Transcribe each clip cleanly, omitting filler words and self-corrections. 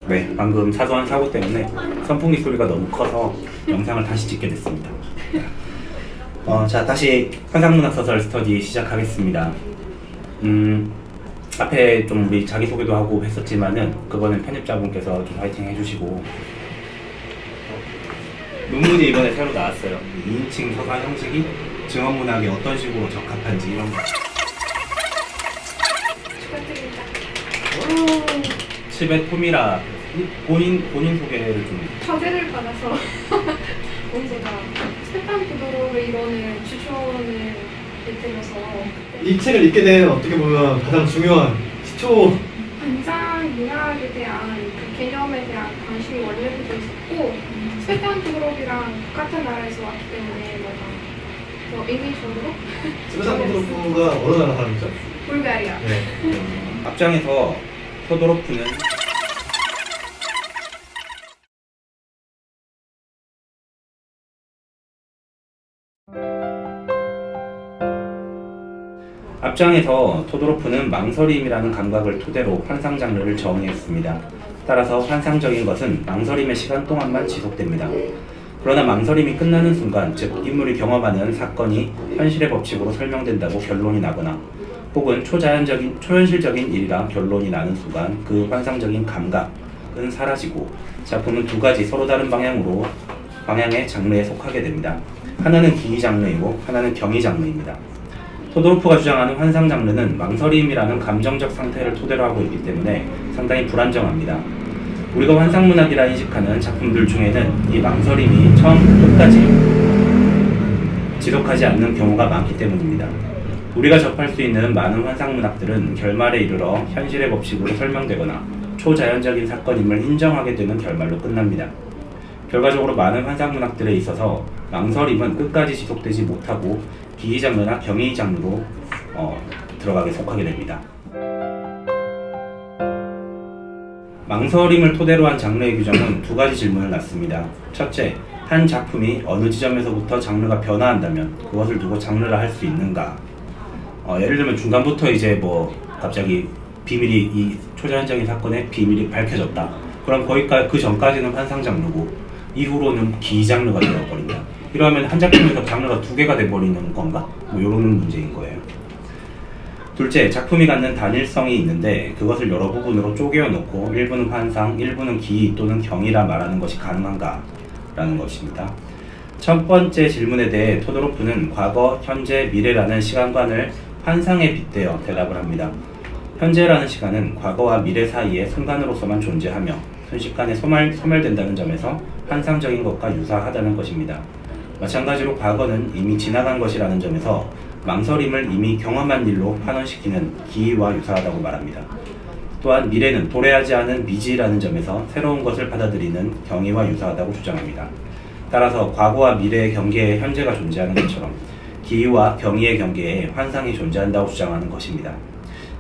네, 방금 사소한 사고 때문에 선풍기 소리가 너무 커서 영상을 다시 찍게 됐습니다. 자, 다시 환상문학 소설 스터디 시작하겠습니다. 앞에 좀 우리 자기소개도 하고 했었지만은 그거는 편집자분께서 좀 화이팅 해주시고, 논문이 이번에 새로 나왔어요. 2인칭 서사 형식이 증언문학에 어떤 식으로 적합한지 이런 거. 축하드립니다. 칩의 토미라 본인 소개를 좀. 초대를 받아서 온제가 스테판 부도로를 이론을 추천을 해드려서 이 책을 읽게 된 어떻게 보면 가장 중요한 시초. 환상 문학에 대한 그 개념에 대한 관심이 원래부터 있었고 스테판 부도로랑 똑같은 나라에서 왔기 때문에 뭔가 더 의미적으로 스베산 토도로프가 어느 나라 사람이죠? 불가리아. 네. 앞장에서 토도로프는 망설임이라는 감각을 토대로 환상 장르를 정의했습니다. 따라서 환상적인 것은 망설임의 시간 동안만 지속됩니다. 그러나 망설임이 끝나는 순간, 즉 인물이 경험하는 사건이 현실의 법칙으로 설명된다고 결론이 나거나 혹은 초현실적인 일이라 결론이 나는 순간 그 환상적인 감각은 사라지고 작품은 두 가지 서로 다른 방향의 장르에 속하게 됩니다. 하나는 기이 장르이고 하나는 경이 장르입니다. 토도로프가 주장하는 환상 장르는 망설임이라는 감정적 상태를 토대로 하고 있기 때문에 상당히 불안정합니다. 우리가 환상문학이라 인식하는 작품들 중에는 이 망설임이 처음부터 끝까지 지속하지 않는 경우가 많기 때문입니다. 우리가 접할 수 있는 많은 환상문학들은 결말에 이르러 현실의 법칙으로 설명되거나 초자연적인 사건임을 인정하게 되는 결말로 끝납니다. 결과적으로 많은 환상문학들에 있어서 망설임은 끝까지 지속되지 못하고 기이 장르나 경이 장르로 들어가게 속하게 됩니다. 망설임을 토대로 한 장르의 규정은 두 가지 질문을 낳습니다. 첫째, 한 작품이 어느 지점에서부터 장르가 변화한다면 그것을 두고 장르라 할 수 있는가? 예를 들면 중간부터 이제 갑자기 이 초자연적인 사건의 비밀이 밝혀졌다. 그럼 거기까지 그 전까지는 환상 장르고 이후로는 기이 장르가 되어버린다. 이러면 한 작품에서 장르가 두 개가 돼버리는 건가? 이런 문제인 거예요. 둘째, 작품이 갖는 단일성이 있는데 그것을 여러 부분으로 쪼개어 놓고 일부는 환상, 일부는 기이 또는 경이라 말하는 것이 가능한가? 라는 것입니다. 첫 번째 질문에 대해 토도로프는 과거, 현재, 미래라는 시간관을 환상에 빗대어 대답을 합니다. 현재라는 시간은 과거와 미래 사이의 순간으로서만 존재하며 순식간에 소멸된다는 점에서 환상적인 것과 유사하다는 것입니다. 마찬가지로 과거는 이미 지나간 것이라는 점에서 망설임을 이미 경험한 일로 환원시키는 기이와 유사하다고 말합니다. 또한 미래는 도래하지 않은 미지라는 점에서 새로운 것을 받아들이는 경이와 유사하다고 주장합니다. 따라서 과거와 미래의 경계에 현재가 존재하는 것처럼 기이와 경이의 경계에 환상이 존재한다고 주장하는 것입니다.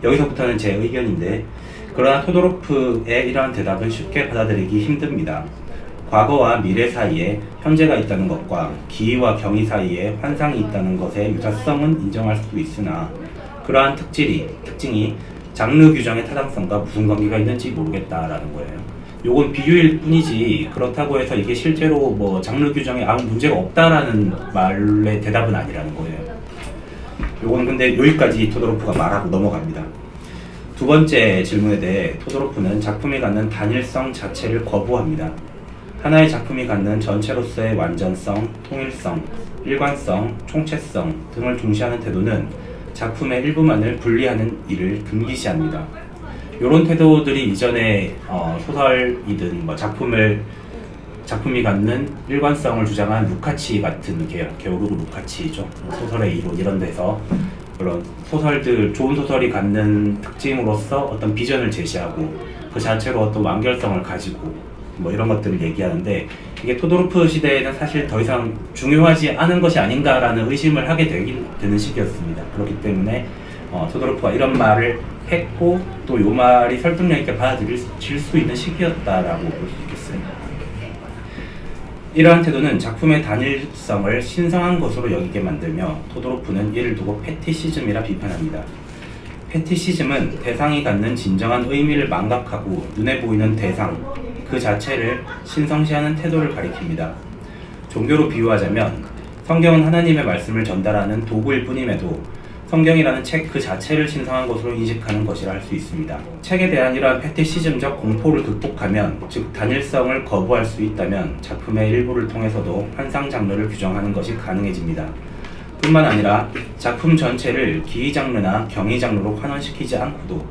여기서부터는 제 의견인데, 그러나 토도로프의 이러한 대답은 쉽게 받아들이기 힘듭니다. 과거와 미래 사이에 현재가 있다는 것과 기이와 경이 사이에 환상이 있다는 것의 유사성은 인정할 수 있으나 그러한 특징이 장르 규정의 타당성과 무슨 관계가 있는지 모르겠다라는 거예요. 요건 비유일 뿐이지 그렇다고 해서 이게 실제로 장르 규정에 아무 문제가 없다라는 말의 대답은 아니라는 거예요. 요건 근데 여기까지 토도로프가 말하고 넘어갑니다. 두 번째 질문에 대해 토도로프는 작품이 갖는 단일성 자체를 거부합니다. 하나의 작품이 갖는 전체로서의 완전성, 통일성, 일관성, 총체성 등을 중시하는 태도는 작품의 일부만을 분리하는 일을 금기시합니다. 이런 태도들이 이전에 소설이든 작품이 갖는 일관성을 주장한 루카치 같은 게오르고 루카치죠. 소설의 이론 이런 데서 그런 좋은 소설이 갖는 특징으로서 어떤 비전을 제시하고 그 자체로 어떤 완결성을 가지고 이런 것들을 얘기하는데, 이게 토도로프 시대에는 사실 더 이상 중요하지 않은 것이 아닌가라는 의심을 하게 되는 시기였습니다. 그렇기 때문에 토도로프가 이런 말을 했고 또 이 말이 설득력 있게 받아들일 수 있는 시기였다라고 볼 수 있겠어요. 이러한 태도는 작품의 단일성을 신성한 것으로 여기게 만들며 토도로프는 이를 두고 패티시즘이라 비판합니다. 패티시즘은 대상이 갖는 진정한 의미를 망각하고 눈에 보이는 대상, 그 자체를 신성시하는 태도를 가리킵니다. 종교로 비유하자면 성경은 하나님의 말씀을 전달하는 도구일 뿐임에도 성경이라는 책 그 자체를 신성한 것으로 인식하는 것이라 할 수 있습니다. 책에 대한 이러한 패티시즘적 공포를 극복하면, 즉 단일성을 거부할 수 있다면 작품의 일부를 통해서도 환상 장르를 규정하는 것이 가능해집니다. 뿐만 아니라 작품 전체를 기이 장르나 경이 장르로 환원시키지 않고도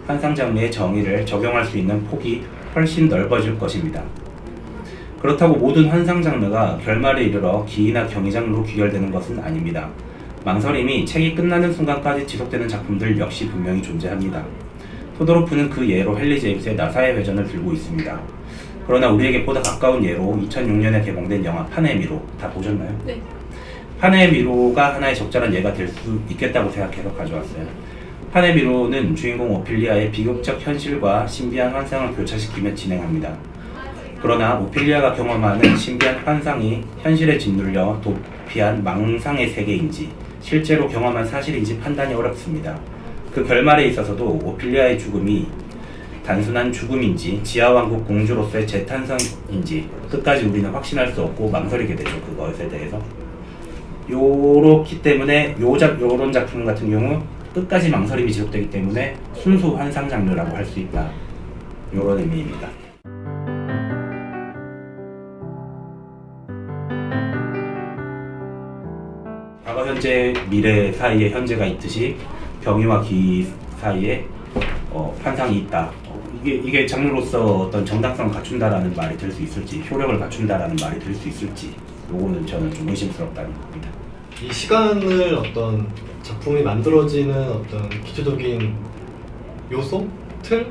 환상 장르의 정의를 적용할 수 있는 폭이 훨씬 넓어질 것입니다. 그렇다고 모든 환상 장르가 결말에 이르러 기이나 경이 장르로 귀결되는 것은 아닙니다. 망설임이 책이 끝나는 순간까지 지속되는 작품들 역시 분명히 존재합니다. 토도로프는 그 예로 헨리 제임스의 나사의 회전을 들고 있습니다. 그러나 우리에게 보다 가까운 예로 2006년에 개봉된 영화 판의 미로, 다 보셨나요? 네. 판의 미로가 하나의 적절한 예가 될 수 있겠다고 생각해서 가져왔어요. 판의 미로는 주인공 오피리아의 비극적 현실과 신비한 환상을 교차시키며 진행합니다. 그러나 오피리아가 경험하는 신비한 환상이 현실에 짓눌려 도피한 망상의 세계인지 실제로 경험한 사실인지 판단이 어렵습니다. 그 결말에 있어서도 오피리아의 죽음이 단순한 죽음인지 지하왕국 공주로서의 재탄생인지 끝까지 우리는 확신할 수 없고 망설이게 되죠. 그것에 대해서. 요렇기 때문에 요런 작품 같은 경우 끝까지 망설임이 지속되기 때문에 순수 환상 장르라고 할 수 있다. 요런 의미입니다. 과거, 현재, 미래 사이에 현재가 있듯이 경이와 기 사이에 환상이 있다. 이게 장르로서 어떤 정당성을 갖춘다라는 말이 될 수 있을지, 효력을 갖춘다라는 말이 될 수 있을지, 요거는 저는 좀 의심스럽다는 겁니다. 이 시간을 어떤 작품이 만들어지는 어떤 기초적인 요소? 틀의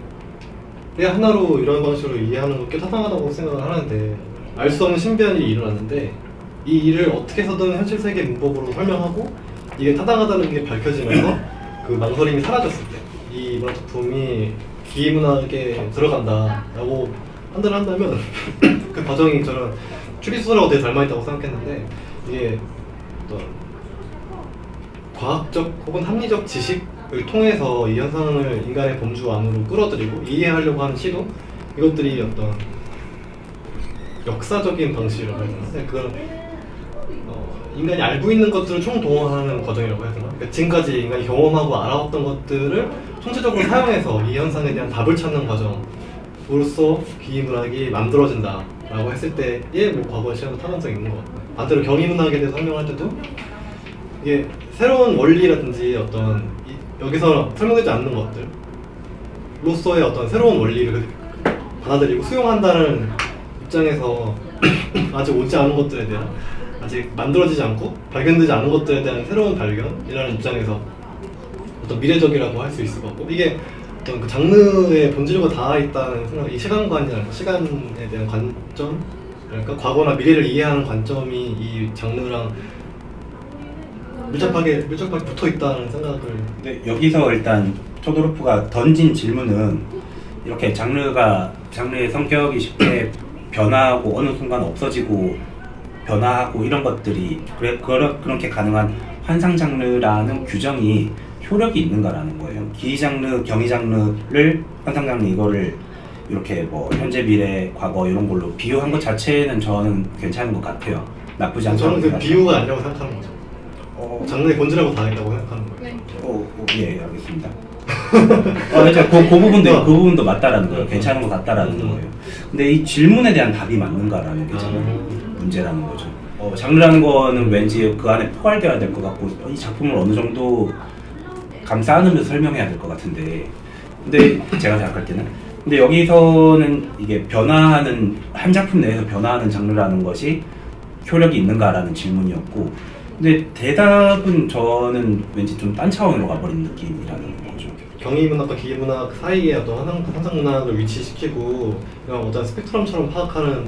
하나로 이런 방식으로 이해하는 거 꽤 타당하다고 생각을 하는데, 알 수 없는 신비한 일이 일어났는데 이 일을 어떻게 해서든 현실 세계 문법으로 설명하고 이게 타당하다는 게 밝혀지면서 그 망설임이 사라졌을 때 이 작품이 기문학에 들어간다라고 판단을 한다면 그 과정이 저는 추리소설하고 되게 닮아있다고 생각했는데, 이게 어떤 과학적 혹은 합리적 지식을 통해서 이 현상을 인간의 범주 안으로 끌어들이고 이해하려고 하는 시도, 이것들이 어떤 역사적인 방식이라고 해야 되나? 그건 인간이 알고 있는 것들을 총동원하는 과정이라고 해야 되나? 그러니까 지금까지 인간이 경험하고 알아왔던 것들을 총체적으로 사용해서 이 현상에 대한 답을 찾는 과정으로서 기이문학이 만들어진다라고 했을 때의 뭐 과거의 시간도 타당성이 있는 것 같아요. 반대로 경이문학에 대해서 설명할 때도 이게 새로운 원리라든지 어떤 여기서 설명되지 않는 것들로서의 어떤 새로운 원리를 받아들이고 수용한다는 입장에서 아직 오지 않은 것들에 대한, 아직 만들어지지 않고 발견되지 않은 것들에 대한 새로운 발견이라는 입장에서 어떤 미래적이라고 할 수 있을 것 같고, 이게 어떤 그 장르의 본질과 닿아 있다는 생각, 이 시간관이라는 시간에 대한 관점, 그러니까 과거나 미래를 이해하는 관점이 이 장르랑 밀접하게 붙어 있다는 생각을. 근데 여기서 일단 토도로프가 던진 질문은 이렇게 장르의 성격이 쉽게 변화하고 어느 순간 없어지고 변화하고 이런 것들이 그렇게 가능한 환상 장르라는 규정이 효력이 있는가라는 거예요. 기이 장르, 경이 장르를 환상 장르 이거를 이렇게 뭐 현재, 미래, 과거 이런 걸로 비유한 것 자체는 저는 괜찮은 것 같아요. 나쁘지 않다고 저는 그 생각해요. 비유가 아니라고 생각하는 거죠. 장르의 본질하고 닿아 있다고 생각하는 거예요. 네. 예, 알겠습니다. 이제 그 부분도 맞다라는 거예요. 괜찮은 것 같다라는 거예요. 근데 이 질문에 대한 답이 맞는가라는 게 저는 문제라는 거죠. 장르라는 거는 왠지 그 안에 포괄되어야 될 것 같고, 이 작품을 어느 정도 감싸 안으면서 설명해야 될 것 같은데, 근데 제가 생각할 때는, 근데 여기서는 이게 변화하는, 한 작품 내에서 변화하는 장르라는 것이 효력이 있는가라는 질문이었고, 근데 대답은 저는 왠지 좀 딴 차원으로 가버린 느낌이라는 거죠. 경이문학과 기이문학 사이에 어떤 환상문학을 위치시키고 그냥 어떤 스펙트럼처럼 파악하는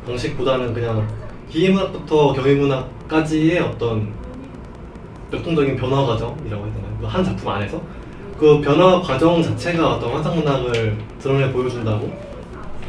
방식보다는 그냥 기이문학부터 경이문학까지의 어떤 역동적인 변화 과정이라고 해야 되나요? 한 작품 안에서 그 변화 과정 자체가 어떤 환상문학을 드러내 보여준다고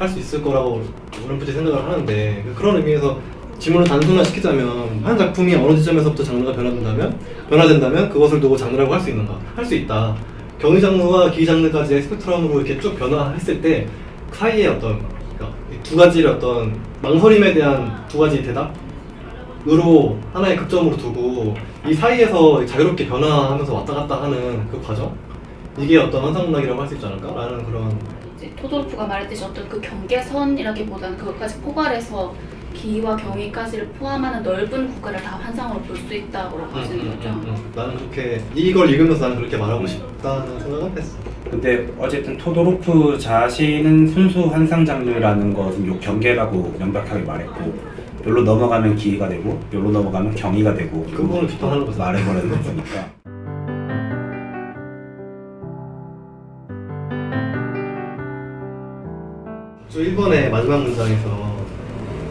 할 수 있을 거라고 어렴풋이 생각을 하는데, 그런 의미에서 질문을 단순화시키자면 한 작품이 어느 지점에서부터 장르가 변화된다면 그것을 두고 장르라고 할 수 있는가? 할 수 있다. 경위 장르와 기이 장르까지의 스펙트럼으로 이렇게 쭉 변화했을 때 사이에 어떤 그러니까 두 가지의 어떤 망설임에 대한 두 가지 대답으로 하나의 극점으로 두고 이 사이에서 자유롭게 변화하면서 왔다 갔다 하는 그 과정? 이게 어떤 환상문학이라고 할 수 있지 않을까라는 그런 이제 토도르프가 말했듯이 어떤 그 경계선이라기보다는 그것까지 포괄해서 기와 경위까지를 포함하는 넓은 국가를 다 환상으로 볼 수 있다고 하시는 거죠. 나는 그렇게 이걸 읽으면서 나는 그렇게 말하고 싶다는 생각은 했어. 근데 어쨌든 토도로프 자신은 순수 환상 장르라는 것은 요 경계라고 명백하게 말했고, 여기로 넘어가면 기이가 되고 여기로 넘어가면 경이가 되고, 그 부분을 비판하는 거죠. 말해버리는 거니까. 저 1번의 마지막 문장에서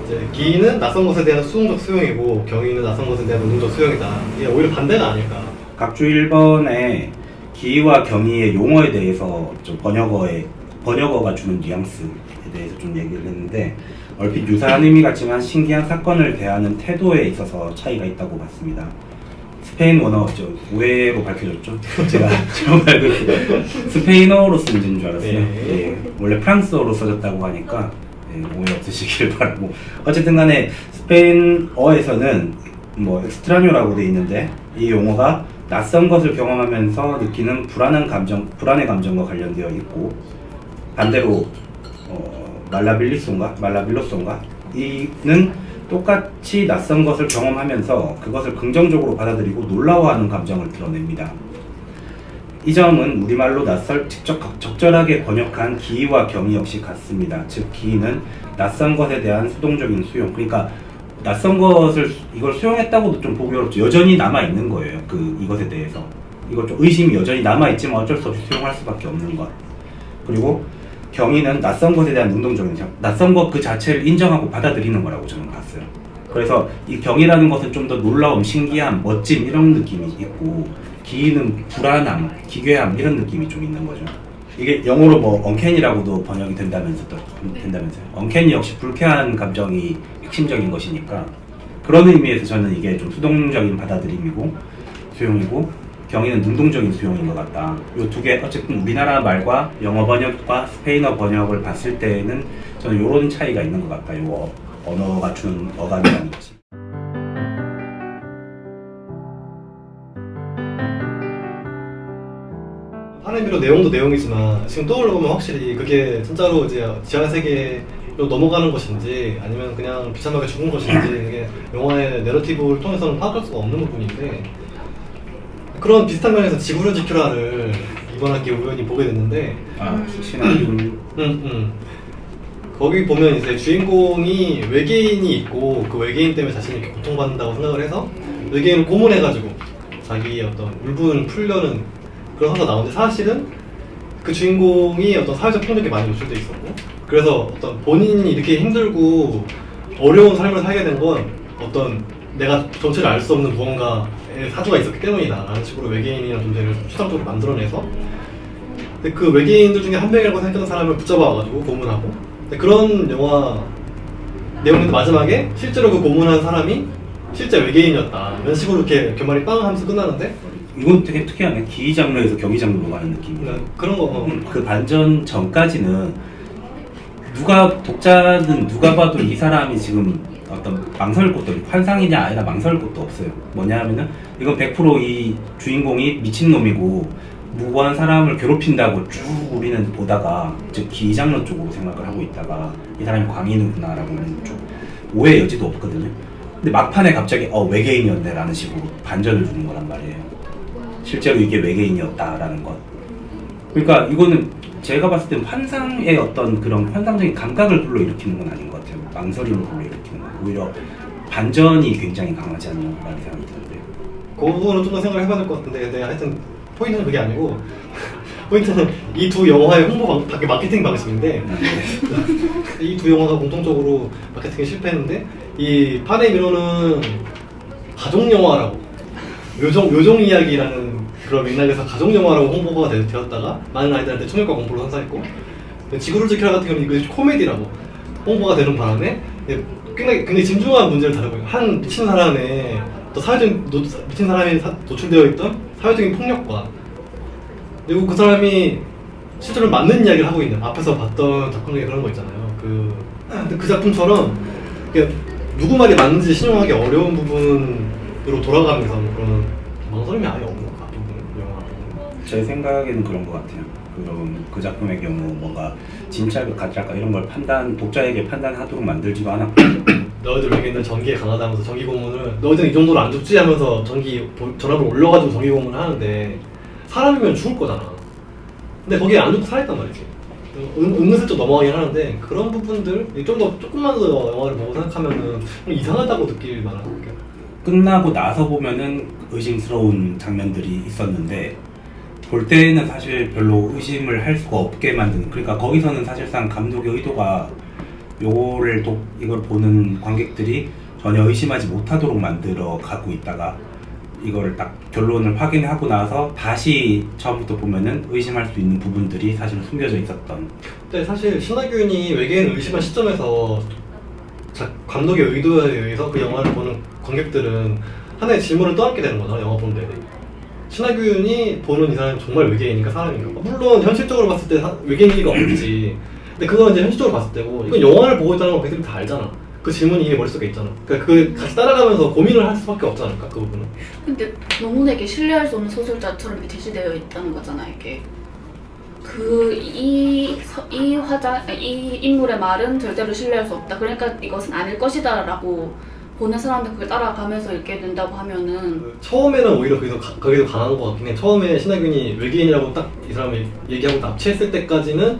이제 기인은 낯선 것에 대한 수동적 수용이고 경위는 낯선 것에 대한 능동적 수용이다. 이게 오히려 반대가 아닐까. 각주 1번에 기이와 경이의 용어에 대해서 좀 번역어가 주는 뉘앙스에 대해서 좀 얘기를 했는데, 얼핏 유사한 의미 같지만 신기한 사건을 대하는 태도에 있어서 차이가 있다고 봤습니다. 스페인 원어, 오해로 밝혀졌죠? 제가 잘못 알고 있어요. 스페인어로 쓴 줄 알았어요. 예, 원래 프랑스어로 써졌다고 하니까 오해 없으시길 바라고. 어쨌든 간에 스페인어에서는 뭐 엑스트라뇨라고 돼 있는데, 이 용어가 낯선 것을 경험하면서 느끼는 불안의 감정과 관련되어 있고, 반대로 말라빌로송가 이는 똑같이 낯선 것을 경험하면서 그것을 긍정적으로 받아들이고 놀라워하는 감정을 드러냅니다. 이 점은 우리말로 적절하게 번역한 기이와 경이 역시 같습니다. 즉 기이는 낯선 것에 대한 수동적인 수용, 그러니까 낯선 것을 이걸 수용했다고도 좀 보기 어렵죠. 여전히 남아있는 거예요. 이것에 대해서 이걸 좀 의심이 여전히 남아있지만 어쩔 수 없이 수용할 수밖에 없는 것. 그리고 경이는 낯선 것에 대한 능동적인 낯선 것 그 자체를 인정하고 받아들이는 거라고 저는 봤어요. 그래서 이 경이라는 것은 좀 더 놀라움, 신기함, 멋짐 이런 느낌이 있고, 기이는 불안함, 기괴함 이런 느낌이 좀 있는 거죠. 이게 영어로 뭐 언캔이라고도 번역이 된다면서요. 언캔이 역시 불쾌한 감정이 핵심적인 것이니까, 그런 의미에서 저는 이게 좀 수동적인 받아들임이고 수용이고, 경이는 능동적인 수용인 것 같다. 이 두 개 어쨌든 우리나라 말과 영어 번역과 스페인어 번역을 봤을 때는 저는 이런 차이가 있는 것 같다. 이 언어가 주는 어감이라는 것이. 하늘미로 내용도 내용이지만 지금 떠올려보면 확실히 그게 진짜로 이제 지하 세계로 넘어가는 것인지 아니면 그냥 비참하게 죽은 것인지 이게 영화의 내러티브를 통해서는 파악할 수가 없는 부분인데, 그런 비슷한 면에서 지구를 지켜라를 이번 학기 우연히 보게 됐는데, 신화균. 거기 보면 이제 주인공이 외계인이 있고 그 외계인 때문에 자신이 이렇게 고통받는다고 생각을 해서 외계인을 고문해가지고 자기의 어떤 울분을 풀려는 그런 화가 나오는데, 사실은 그 주인공이 어떤 사회적 폭력에 많이 노출돼 있었고, 그래서 어떤 본인이 이렇게 힘들고 어려운 삶을 살게 된 건 어떤 내가 전체를 알 수 없는 무언가의 사주가 있었기 때문이다 라는 식으로 외계인이라는 존재를 추상적으로 만들어내서, 근데 그 외계인들 중에 한 명이라고 생각하는 사람을 붙잡아 와가지고 고문하고, 근데 그런 영화 내용인데 마지막에 실제로 그 고문한 사람이 실제 외계인이었다 이런 식으로 이렇게 결말이 빵 하면서 끝나는데, 이건 되게 특이하네. 기이 장르에서 경이 장르로 가는 느낌이야. 그런 거 그 반전 전까지는 독자는 누가 봐도 이 사람이 지금 어떤 망설일 것도 없고, 환상이냐 아니냐 망설일 것도 없어요. 뭐냐 하면은 이건 100% 이 주인공이 미친놈이고 무고한 사람을 괴롭힌다고 쭉 우리는 보다가, 즉 기이 장르 쪽으로 생각을 하고 있다가 이 사람이 광인이구나 라고는 좀 오해 여지도 없거든요. 근데 막판에 갑자기 외계인이었네 라는 식으로 반전을 주는 거란 말이에요. 실제로 이게 외계인이었다라는 것. 그러니까 이거는 제가 봤을 때는 환상의 어떤 그런 환상적인 감각을 불러일으키는 건 아닌 것 같아요. 망설임을 불러일으키는 건. 오히려 반전이 굉장히 강하지 않나 라는 생각이 드는데, 그 부분은 좀 더 생각을 해봐야 될 것 같은데, 근데 하여튼 포인트는 그게 아니고 포인트는 이 두 영화의 마케팅 방식인데, 이 두 영화가 공통적으로 마케팅에 실패했는데, 이 판의 미로는 가족 영화라고, 묘종 이야기라는 그런 맥락에서 가족 영화라고 홍보가 되었다가 많은 아이들한테 총력과 공포를 선사했고, 지구를 지켜라 같은 경우는 이거 코미디라고, 홍보가 되는 바람에 굉장히 진중한 문제를 다루고 있는 한 미친 사람의 또 사회적인 미친 사람이 노출되어 있던 사회적인 폭력과 그리고 그 사람이 실제로 맞는 이야기를 하고 있는 앞에서 봤던 작품 중에 그런 거 있잖아요. 그 작품처럼 누구 말이 맞는지 신용하기 어려운 부분으로 돌아가면서 그런 망설임이 아예 없는 것 같아요. 영화. 제 생각에는 그런 것 같아요. 그럼 그 작품의 경우 뭔가 진짜일까 가짜일까 이런 걸 독자에게 판단하도록 만들지도 않았고 너희들 외계인들 전기에 강하다면서 전기 고문을 너희들은 이 정도로 안 죽지 하면서 전압을 올려가지고 전기 고문을 하는데 사람이면 죽을 거잖아. 근데 거기에 안 죽고 살아있단 말이지. 은근슬쩍 넘어가긴 하는데 그런 부분들 조금만 더 영화를 보고 생각하면은 좀 이상하다고 느낄 만한 게 끝나고 나서 보면은 의심스러운 장면들이 있었는데 볼 때는 사실 별로 의심을 할 수가 없게 만드는, 그러니까 거기서는 사실상 감독의 의도가 이걸 보는 관객들이 전혀 의심하지 못하도록 만들어 가고 있다가 이거를 딱 결론을 확인하고 나서 다시 처음부터 보면은 의심할 수 있는 부분들이 사실 숨겨져 있었던. 근데 사실 신하균이 외계인을 의심한 시점에서 감독의 의도에 의해서 그 영화를 보는 관객들은 하나의 질문을 떠안게 되는 거잖아. 영화 보는 내내 신하균이 보는 이 사람이 정말 외계인인가 사람인가? 물론 현실적으로 봤을 때 외계인일 리가 없지. 근데 그건 이제 현실적으로 봤을 때고 이건 영화를 보고 있다는 건 관객들이 다 알잖아. 그 질문이 이미 머릿속에 있잖아. 그러니까 그 같이 따라가면서 고민을 할 수밖에 없지 않을까 그 부분은. 근데 너무나 이게 신뢰할 수 없는 소설자처럼 이렇게 제시되어 있다는 거잖아 이게. 이 인물의 말은 절대로 신뢰할 수 없다. 그러니까 이것은 아닐 것이다라고 보는 사람들 그걸 따라가면서 읽게 된다고 하면은 처음에는 오히려 거기도 강한 것 같긴 해. 처음에 신하균이 외계인이라고 딱 이 사람이 얘기하고 납치했을 때까지는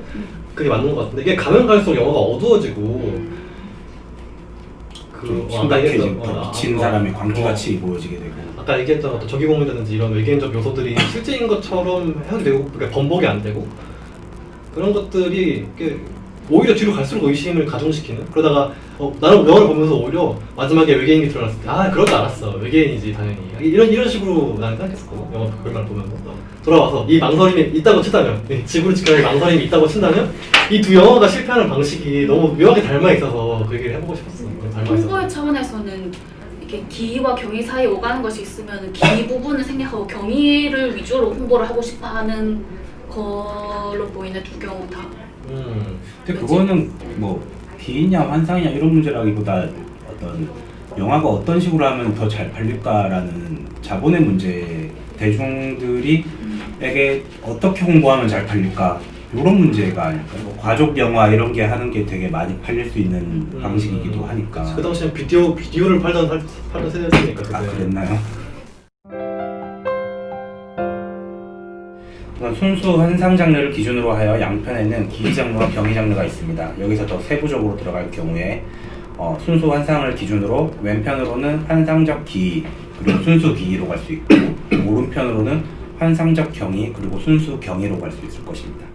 그게 맞는 것 같은데 이게 가면 갈수록 영화가 어두워지고 좀 심각해지고 미친 사람이 광기같이 보여지게 되고 아까 얘기했던 어떤 저기공이라든지 이런 외계인적 요소들이 실제인 것처럼 해도 되고 그러니까 번복이 안 되고 그런 것들이 오히려 뒤로 갈수록 의심을 가중시키는. 그러다가 나는 영화를 보면서 오히려 마지막에 외계인이 드러났을 때 그럴 줄 알았어 외계인이지 당연히 이런 식으로 나는 생각했었거든. 영화 결말을 보면서 돌아와서 이 망설임이 있다고 치다면 지구를 지켜낼 망설임이 있다고 친다면 이 두 영화가 실패하는 방식이 너무 묘하게 닮아 있어서 그 얘기를 해보고 싶었어. 홍보의 차원에서는 이렇게 기와 경이 사이에 오가는 것이 있으면 기 부분을 생략하고 경이를 위주로 홍보를 하고 싶어하는 걸로 보이는 두 경우 다. 근데 그거는 뭐 기이냐 환상이냐 이런 문제라기보다 어떤 영화가 어떤 식으로 하면 더 잘 팔릴까라는 자본의 문제, 대중들이 에게 어떻게 홍보하면 잘 팔릴까 이런 문제가 아닐까. 뭐 가족 영화 이런 게 하는 게 되게 많이 팔릴 수 있는 방식이기도 하니까. 그 당시엔 비디오를 팔던 세대였으니까. 그랬나요? 순수 환상 장르를 기준으로 하여 양편에는 기이 장르와 경이 장르가 있습니다. 여기서 더 세부적으로 들어갈 경우에 순수 환상을 기준으로 왼편으로는 환상적 기이 그리고 순수 기이로 갈 수 있고 오른편으로는 환상적 경이 그리고 순수 경이로 갈 수 있을 것입니다.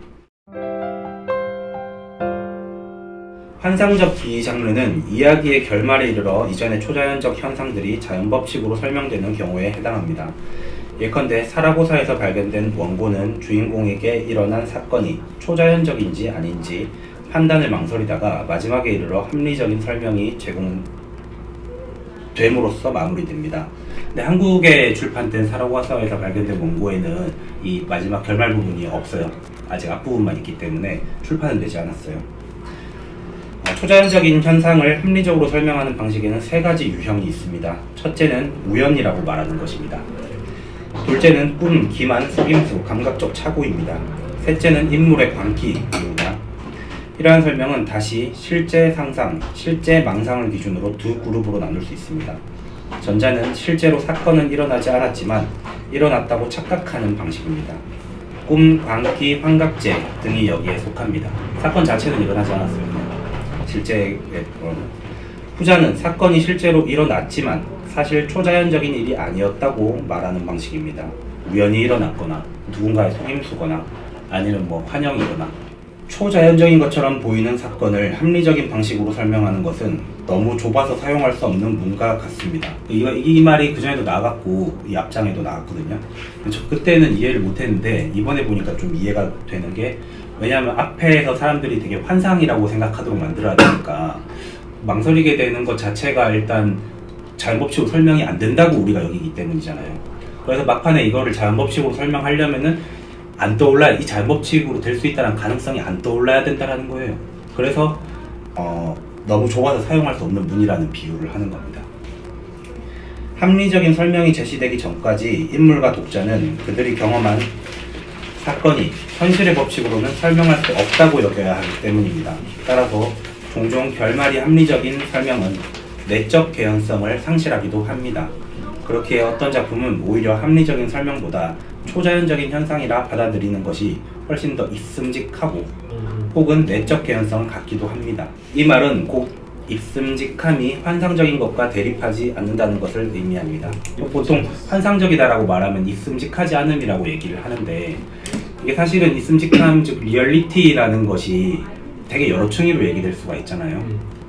환상적 기이 장르는 이야기의 결말에 이르러 이전의 초자연적 현상들이 자연법칙으로 설명되는 경우에 해당합니다. 예컨대 사라고사에서 발견된 원고는 주인공에게 일어난 사건이 초자연적인지 아닌지 판단을 망설이다가 마지막에 이르러 합리적인 설명이 제공됨으로써 마무리됩니다. 근데 한국에 출판된 사라고사에서 발견된 원고에는 이 마지막 결말 부분이 없어요. 아직 앞부분만 있기 때문에 출판은 되지 않았어요. 초자연적인 현상을 합리적으로 설명하는 방식에는 세 가지 유형이 있습니다. 첫째는 우연이라고 말하는 것입니다. 둘째는 꿈, 기만, 속임수, 감각적 착오입니다. 셋째는 인물의 광기입니다. 이러한 설명은 다시 실제 상상, 실제 망상을 기준으로 두 그룹으로 나눌 수 있습니다. 전자는 실제로 사건은 일어나지 않았지만 일어났다고 착각하는 방식입니다. 꿈, 광기, 환각제 등이 여기에 속합니다. 사건 자체는 일어나지 않았어요. 실제에 후자는 사건이 실제로 일어났지만 사실 초자연적인 일이 아니었다고 말하는 방식입니다. 우연히 일어났거나 누군가의 속임수거나 아니면 환영이거나 초자연적인 것처럼 보이는 사건을 합리적인 방식으로 설명하는 것은 너무 좁아서 사용할 수 없는 문과 같습니다. 이 말이 그전에도 나갔고 이 앞장에도 나갔거든요. 저 그때는 이해를 못했는데 이번에 보니까 좀 이해가 되는 게, 왜냐하면 앞에서 사람들이 되게 환상이라고 생각하도록 만들어야 되니까 망설이게 되는 것 자체가 일단 자연법칙으로 설명이 안 된다고 우리가 여기기 때문이잖아요. 그래서 막판에 이거를 자연법칙으로 설명하려면은 안 떠올라야, 이 자연법칙으로 될 수 있다는 가능성이 안 떠올라야 된다는 거예요. 그래서 너무 좁아서 사용할 수 없는 문이라는 비유를 하는 겁니다. 합리적인 설명이 제시되기 전까지 인물과 독자는 그들이 경험한 사건이 현실의 법칙으로는 설명할 수 없다고 여겨야 하기 때문입니다. 따라서 종종 결말이 합리적인 설명은 내적 개연성을 상실하기도 합니다. 그렇게 어떤 작품은 오히려 합리적인 설명보다 초자연적인 현상이라 받아들이는 것이 훨씬 더 있음직하고 혹은 내적 개연성을 갖기도 합니다. 이 말은 곧 있음직함이 환상적인 것과 대립하지 않는다는 것을 의미합니다. 보통 환상적이다라고 말하면 있음직하지 않음이라고 얘기를 하는데, 이게 사실은 있음직함, 즉 리얼리티라는 것이 되게 여러 층위로 얘기될 수가 있잖아요.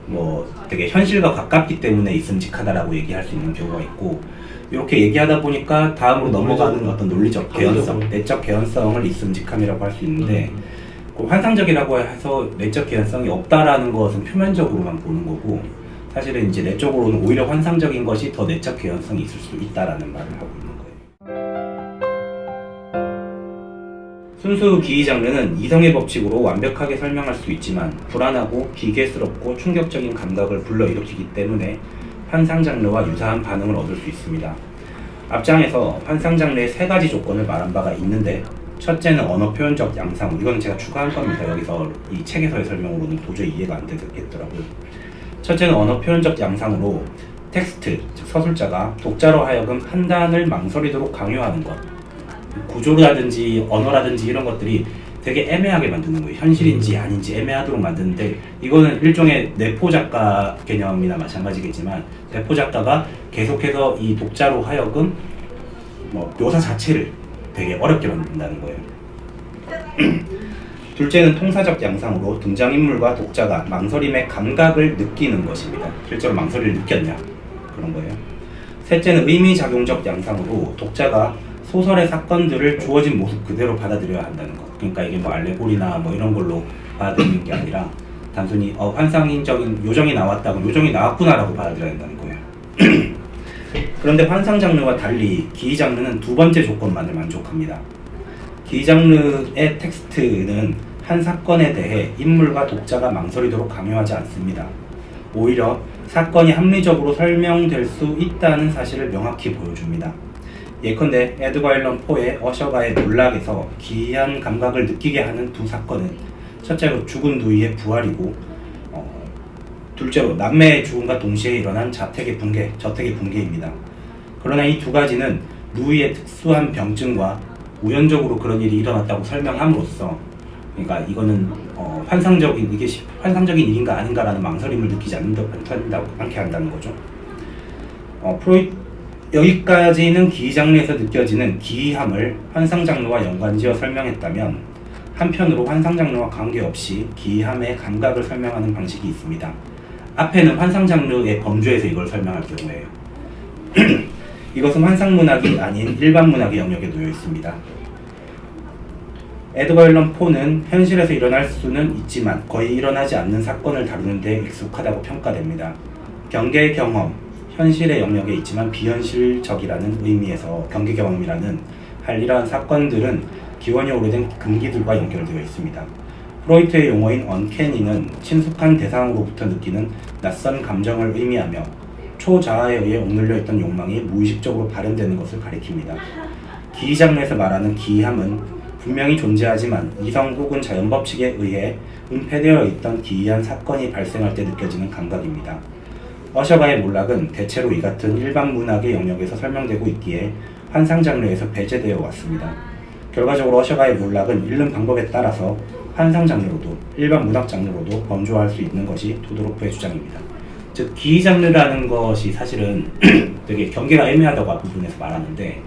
뭐 되게 현실과 가깝기 때문에 있음직하다라고 얘기할 수 있는 경우가 있고, 이렇게 얘기하다 보니까 다음으로 넘어가는 어떤 논리적 개연성, 내적 개연성을 있음직함이라고 할 수 있는데, 환상적이라고 해서 내적 개연성이 없다라는 것은 표면적으로만 보는 거고, 사실은 이제 내적으로는 오히려 환상적인 것이 더 내적 개연성이 있을 수 있다라는 말을 하고 있는 거예요. 순수 기이 장르는 이성의 법칙으로 완벽하게 설명할 수 있지만 불안하고 기괴스럽고 충격적인 감각을 불러일으키기 때문에 환상 장르와 유사한 반응을 얻을 수 있습니다. 앞장에서 환상 장르의 3가지 조건을 말한 바가 있는데, 첫째는 언어 표현적 양상, 이건 제가 추가한 겁니다. 여기서 이 책에서의 설명으로는 도저히 이해가 안 되겠더라고요. 첫째는 언어 표현적 양상으로 텍스트, 즉 서술자가 독자로 하여금 판단을 망설이도록 강요하는 것, 구조라든지 언어라든지 이런 것들이 되게 애매하게 만드는 거예요. 현실인지 아닌지 애매하도록 만드는데, 이거는 일종의 내포 작가 개념이나 마찬가지겠지만, 내포 작가가 계속해서 이 독자로 하여금 묘사 자체를 되게 어렵게 만든다는 거예요. 둘째는 통사적 양상으로 등장인물과 독자가 망설임의 감각을 느끼는 것입니다. 실제로 망설이를 느꼈냐, 그런 거예요. 셋째는 의미작용적 양상으로 독자가 소설의 사건들을 주어진 모습 그대로 받아들여야 한다는 것. 그러니까 이게 뭐 알레고리나 뭐 이런 걸로 받아들이는 게 아니라 단순히 환상적인 요정이 나왔다고 요정이 나왔구나라고 받아들여야 한다는 거예요. 그런데 환상 장르와 달리 기이 장르는 2번째 조건만을 만족합니다. 기이 장르의 텍스트는 한 사건에 대해 인물과 독자가 망설이도록 강요하지 않습니다. 오히려 사건이 합리적으로 설명될 수 있다는 사실을 명확히 보여줍니다. 예컨대 에드거 앨런 포의 어셔가의 몰락에서 기이한 감각을 느끼게 하는 2 사건은, 첫째로 죽은 누이의 부활이고, 둘째로 남매의 죽음과 동시에 일어난 저택의 붕괴입니다. 그러나 이 2가지는 누이의 특수한 병증과 우연적으로 그런 일이 일어났다고 설명함으로써, 그러니까 이거는 환상적인 일인가 아닌가라는 망설임을 느끼지 않게 한다는 거죠. 여기까지는 기이 장르에서 느껴지는 기이함을 환상 장르와 연관지어 설명했다면, 한편으로 환상 장르와 관계없이 기이함의 감각을 설명하는 방식이 있습니다. 앞에는 환상 장르의 범주에서 이걸 설명할 경우에요. 이것은 환상 문학이 아닌 일반 문학의 영역에 놓여 있습니다. 에드거 앨런 포는 현실에서 일어날 수는 있지만 거의 일어나지 않는 사건을 다루는 데 익숙하다고 평가됩니다. 경계의 경험, 현실의 영역에 있지만 비현실적이라는 의미에서 경계 경험이라는 이러한 사건들은 기원이 오래된 금기들과 연결되어 있습니다. 프로이트의 용어인 언캐니는 친숙한 대상으로부터 느끼는 낯선 감정을 의미하며 초자아에 의해 억눌려 있던 욕망이 무의식적으로 발현되는 것을 가리킵니다. 기이 장르에서 말하는 기이함은 분명히 존재하지만 이성 혹은 자연 법칙에 의해 은폐되어 있던 기이한 사건이 발생할 때 느껴지는 감각입니다. 어셔가의 몰락은 대체로 이 같은 일반 문학의 영역에서 설명되고 있기에 환상 장르에서 배제되어 왔습니다. 결과적으로 어셔가의 몰락은 읽는 방법에 따라서 환상 장르로도 일반 문학 장르로도 범주화할 수 있는 것이 토도로프의 주장입니다. 즉 기이 장르라는 것이 사실은 되게 경계가 애매하다고 앞부분에서 말하는데,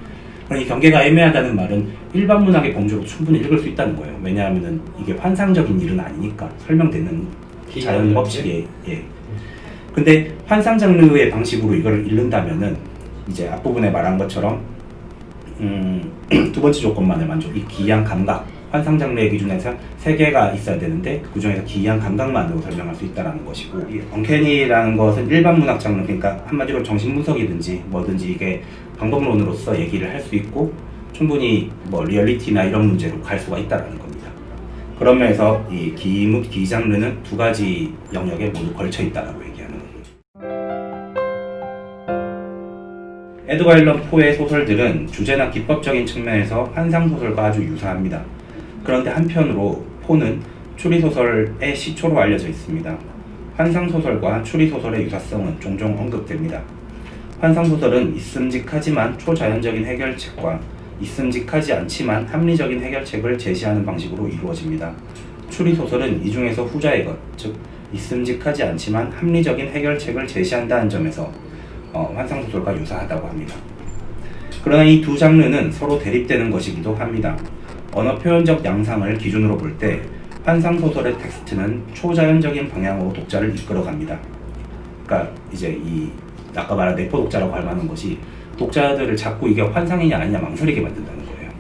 그러니 경계가 애매하다는 말은 일반 문학의 범주로 충분히 읽을 수 있다는 거예요. 왜냐하면은 이게 환상적인 일은 아니니까 설명되는 자연 법칙에. 예. 근데 환상 장르의 방식으로 이걸 읽는다면은 이제 앞부분에 말한 것처럼 두 번째 조건만을 만족. 이 기이한 감각. 환상 장르의 기준에서 세 개가 있어야 되는데 그 중에서 기이한 감각만으로 설명할 수 있다는 것이고, 이 언캐니라는 것은 일반 문학 장르, 그러니까 한마디로 정신분석이든지 뭐든지 이게 방법론으로서 얘기를 할 수 있고 충분히 뭐 리얼리티나 이런 문제로 갈 수가 있다는 겁니다. 그런 면에서 이 기 장르는 두 가지 영역에 모두 걸쳐 있다라고 얘기하는 거죠. 에드거 앨런 포의 소설들은 주제나 기법적인 측면에서 환상소설과 아주 유사합니다. 그런데 한편으로 포는 추리소설의 시초로 알려져 있습니다. 환상소설과 추리소설의 유사성은 종종 언급됩니다. 환상소설은 있음직하지만 초자연적인 해결책과 있음직하지 않지만 합리적인 해결책을 제시하는 방식으로 이루어집니다. 추리소설은 이 중에서 후자의 것, 즉 있음직하지 않지만 합리적인 해결책을 제시한다는 점에서 환상소설과 유사하다고 합니다. 그러나 이 두 장르는 서로 대립되는 것이기도 합니다. 언어 표현적 양상을 기준으로 볼 때 환상소설의 텍스트는 초자연적인 방향으로 독자를 이끌어갑니다. 그러니까 이제 이 아까 말한 내포 독자라고 할 만한 것이 독자들을 자꾸 이게 환상이냐 아니냐 망설이게 만든다는 거예요.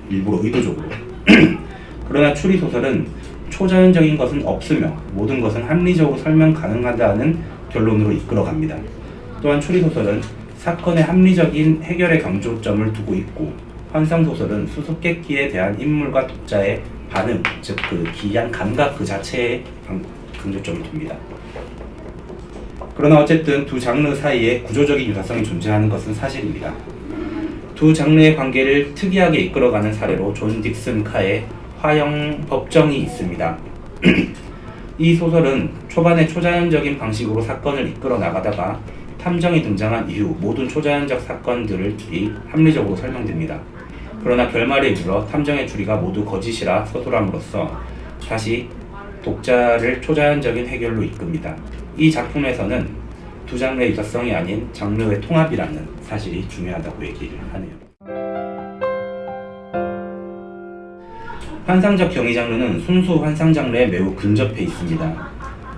일부러 의도적으로. 그러나 추리소설은 초자연적인 것은 없으며 모든 것은 합리적으로 설명 가능하다는 결론으로 이끌어갑니다. 또한 추리소설은 사건의 합리적인 해결에 강조점을 두고 있고, 환상소설은 수수께끼에 대한 인물과 독자의 반응, 즉 그 기이한 감각 그 자체에 강조점을 둡니다. 그러나 어쨌든 두 장르 사이에 구조적인 유사성이 존재하는 것은 사실입니다. 두 장르의 관계를 특이하게 이끌어가는 사례로 존 딕슨 카의 화형 법정이 있습니다. 이 소설은 초반에 초자연적인 방식으로 사건을 이끌어 나가다가 탐정이 등장한 이후 모든 초자연적 사건들이 합리적으로 설명됩니다. 그러나 결말에 이르러 탐정의 추리가 모두 거짓이라 서술함으로써 다시 독자를 초자연적인 해결로 이끕니다. 이 작품에서는 두 장르의 유사성이 아닌 장르의 통합이라는 사실이 중요하다고 얘기를 하네요. 환상적 경이 장르는 순수 환상 장르에 매우 근접해 있습니다.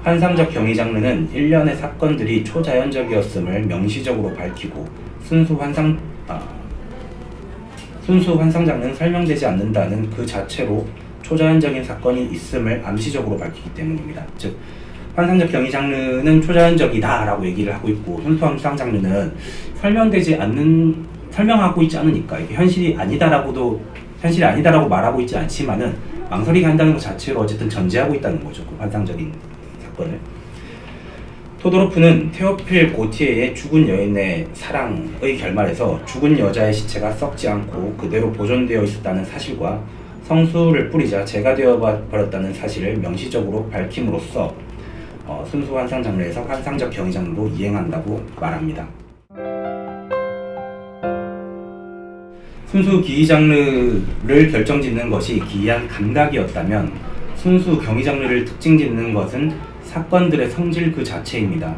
환상적 경이 장르는 일련의 사건들이 초자연적이었음을 명시적으로 밝히고, 순수 환상 장르는 설명되지 않는다는 그 자체로 초자연적인 사건이 있음을 암시적으로 밝히기 때문입니다. 즉 환상적 경이 장르는 초자연적이다라고 얘기를 하고 있고, 순수 환상 장르는 설명하고 있지 않으니까 이게 현실이 아니다라고 말하고 있지 않지만은 망설이게 한다는 것 자체로 어쨌든 전제하고 있다는 거죠. 그 환상적인 사건을. 토도로프는 테오필 고티에의 죽은 여인의 사랑의 결말에서 죽은 여자의 시체가 썩지 않고 그대로 보존되어 있었다는 사실과 성수를 뿌리자 재가 되어버렸다는 사실을 명시적으로 밝힘으로써 순수 환상 장르에서 환상적 경이 장르로 이행한다고 말합니다. 순수 기이 장르를 결정짓는 것이 기이한 감각이었다면, 순수 경이 장르를 특징짓는 것은 사건들의 성질 그 자체입니다.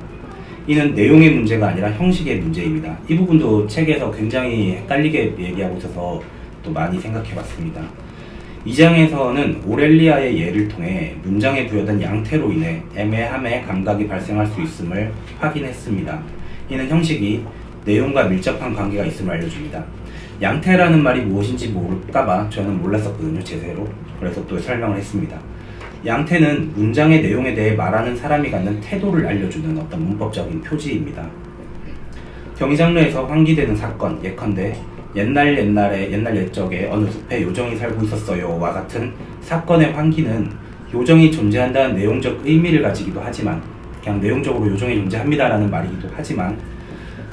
이는 내용의 문제가 아니라 형식의 문제입니다. 이 부분도 책에서 굉장히 헷갈리게 얘기하고 있어서 또 많이 생각해봤습니다. 이 장에서는 오렐리아의 예를 통해 문장에 부여된 양태로 인해 애매함의 감각이 발생할 수 있음을 확인했습니다. 이는 형식이 내용과 밀접한 관계가 있음을 알려줍니다. 양태라는 말이 무엇인지 모를까봐 저는 몰랐었거든요, 제대로. 그래서 또 설명을 했습니다. 양태는 문장의 내용에 대해 말하는 사람이 갖는 태도를 알려주는 어떤 문법적인 표지입니다. 경이 장르에서 환기되는 사건, 예컨대 옛날 옛적에 어느 숲에 요정이 살고 있었어요와 같은 사건의 환기는 요정이 존재한다는 내용적 의미를 가지기도 하지만, 그냥 내용적으로 요정이 존재합니다라는 말이기도 하지만,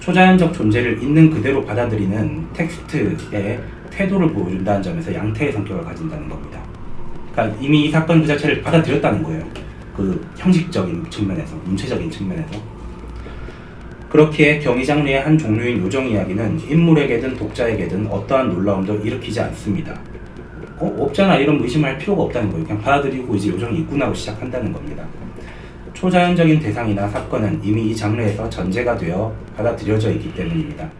초자연적 존재를 있는 그대로 받아들이는 텍스트의 태도를 보여준다는 점에서 양태의 성격을 가진다는 겁니다. 그러니까 이미 이 사건 그 자체를 받아들였다는 거예요. 그 형식적인 측면에서, 문체적인 측면에서. 그렇기에 경이 장르의 한 종류인 요정 이야기는 인물에게든 독자에게든 어떠한 놀라움도 일으키지 않습니다. 없잖아 이런 의심할 필요가 없다는 거예요. 그냥 받아들이고 이제 요정이 있구나 하고 시작한다는 겁니다. 초자연적인 대상이나 사건은 이미 이 장르에서 전제가 되어 받아들여져 있기 때문입니다.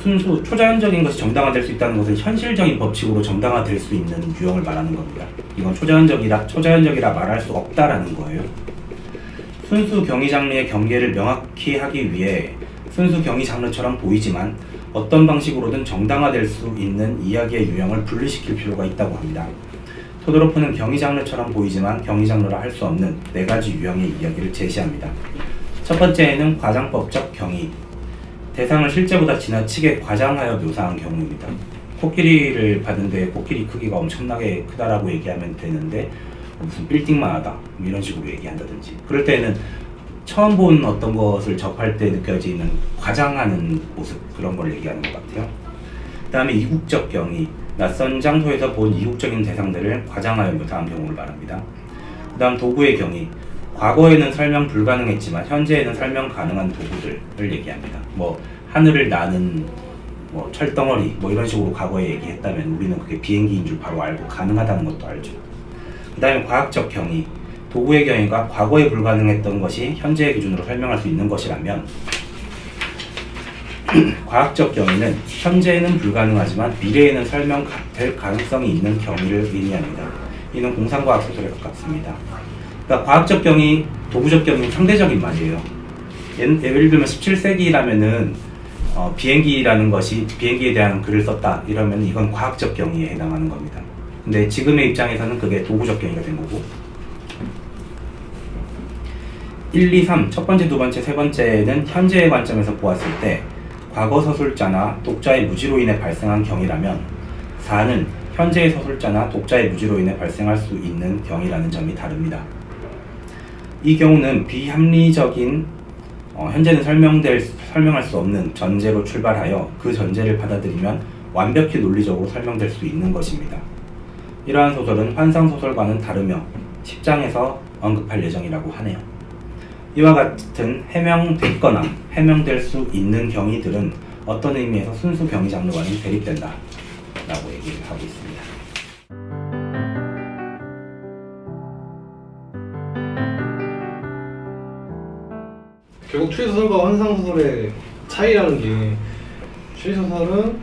순수 초자연적인 것이 정당화될 수 있다는 것은 현실적인 법칙으로 정당화될 수 있는 유형을 말하는 겁니다. 이건 초자연적이라 말할 수 없다라는 거예요. 순수 경위 장르의 경계를 명확히 하기 위해 순수 경위 장르처럼 보이지만 어떤 방식으로든 정당화될 수 있는 이야기의 유형을 분리시킬 필요가 있다고 합니다. 토도로프는 경위 장르처럼 보이지만 경위 장르라 할 수 없는 4가지 유형의 이야기를 제시합니다. 첫 번째는 과장법적 경위. 대상을 실제보다 지나치게 과장하여 묘사한 경우입니다. 코끼리를 봤는데 코끼리 크기가 엄청나게 크다라고 얘기하면 되는데 무슨 빌딩만 하다 이런 식으로 얘기한다든지, 그럴 때는 처음 본 어떤 것을 접할 때 느껴지는 과장하는 모습, 그런 걸 얘기하는 것 같아요. 그 다음에 이국적 경위. 낯선 장소에서 본 이국적인 대상들을 과장하여 묘사한 경우를 말합니다. 그 다음 도구의 경위. 과거에는 설명 불가능했지만 현재에는 설명 가능한 도구들을 얘기합니다. 뭐 하늘을 나는 뭐 철덩어리 뭐 이런 식으로 과거에 얘기했다면 우리는 그게 비행기인 줄 바로 알고 가능하다는 것도 알죠. 그 다음에 과학적 경위. 도구의 경위가 과거에 불가능했던 것이 현재의 기준으로 설명할 수 있는 것이라면 과학적 경위는 현재에는 불가능하지만 미래에는 설명될 가능성이 있는 경위를 의미합니다. 이는 공상과학 소설에 가깝습니다. 그러니까 과학적 경위, 도구적 경위는 상대적인 말이에요. 예를 들면 17세기라면은 비행기라는 것이 비행기에 대한 글을 썼다 이러면 이건 과학적 경위에 해당하는 겁니다. 근데 지금의 입장에서는 그게 도구적 경위가 된 거고, 1, 2, 3, 첫 번째, 두 번째, 세 번째는 현재의 관점에서 보았을 때 과거 서술자나 독자의 무지로 인해 발생한 경위라면 4는 현재의 서술자나 독자의 무지로 인해 발생할 수 있는 경위라는 점이 다릅니다. 이 경우는 비합리적인 현재는 설명할 수 없는 전제로 출발하여 그 전제를 받아들이면 완벽히 논리적으로 설명될 수 있는 것입니다. 이러한 소설은 환상소설과는 다르며 10장에서 언급할 예정이라고 하네요. 이와 같은 해명됐거나 해명될 수 있는 경위들은 어떤 의미에서 순수 경위 장르와는 대립된다 라고 얘기를 하고 있습니다. 결국 추리소설과 환상소설의 차이라는 게, 추리소설은